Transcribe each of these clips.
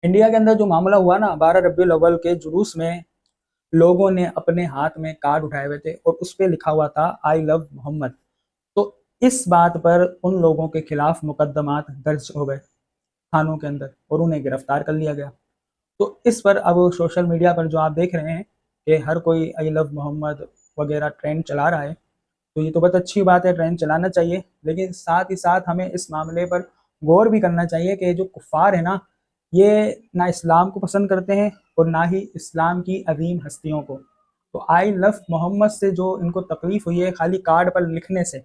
India के अंदर जो मामला हुआ ना 12 रबीउल अव्वल के जुलूस में, लोगों ने अपने हाथ में कार्ड उठाए हुए थे और उस पे लिखा हुआ था आई लव मोहम्मद। तो इस बात पर उन लोगों के खिलाफ मुकदमात दर्ज हो गए थानों के अंदर और उन्हें गिरफ्तार कर लिया गया। तो इस पर अब सोशल मीडिया पर जो आप देख रहे हैं कि हर कोई आई लव मोहम्मद वगैरह ट्रेंड चला रहा है, तो ये तो बहुत अच्छी बात है, ट्रेंड चलाना चाहिए, लेकिन साथ ही साथ हमें इस मामले पर गौर भी करना चाहिए कि जो कुफ़ार है ना, ये ना इस्लाम को पसंद करते हैं और ना ही इस्लाम की अजीम हस्तियों को। तो आई लव मोहम्मद से जो इनको तकलीफ़ हुई है खाली कार्ड पर लिखने से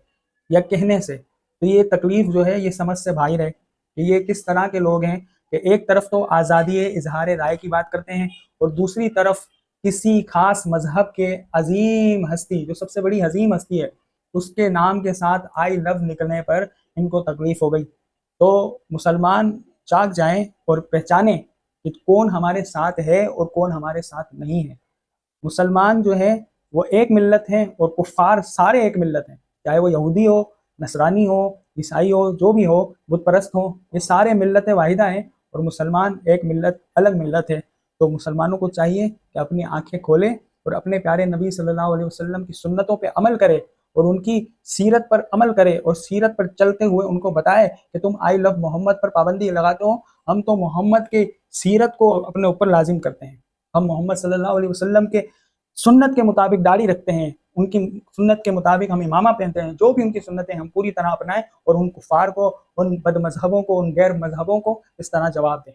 या कहने से, तो ये तकलीफ़ जो है ये समझ से बाहर है कि ये किस तरह के लोग हैं कि एक तरफ तो आज़ादी इजहार राय की बात करते हैं और दूसरी तरफ किसी खास मजहब के अजीम हस्ती, जो सबसे बड़ी अजीम हस्ती है, उसके नाम के साथ आई लव निकलने पर इनको तकलीफ हो गई। तो मुसलमान जाग जाएं और पहचानें कि कौन हमारे साथ है और कौन हमारे साथ नहीं है। मुसलमान जो है वो एक मिल्लत है और कुफ़ार सारे एक मिल्लत हैं, चाहे वो यहूदी हो, नसरानी हो, ईसाई हो, जो भी हो, बुत परस्त हो, ये सारे मिल्लत वाहिदा हैं और मुसलमान एक मिल्लत अलग मिल्लत है। तो मुसलमानों को चाहिए कि अपनी आंखें खोलें और अपने प्यारे नबी सल्लल्लाहु अलैहि वसल्लम की सुन्नतों पे अमल करे और उनकी सीरत पर अमल करे और सीरत पर चलते हुए उनको बताए कि तुम आई लव मोहम्मद पर पाबंदी लगाते हो, हम तो मोहम्मद के सीरत को अपने ऊपर लाजिम करते हैं। हम मोहम्मद सल्लल्लाहु अलैहि वसल्लम के सुन्नत के मुताबिक दाढ़ी रखते हैं, उनकी सुन्नत के मुताबिक हम इमामा पहनते हैं, जो भी उनकी सुन्नतें हम पूरी तरह अपनाएं और उन कुफार को, उन बद मजहबों को, उन गैर मजहबों को इस तरह जवाब दें।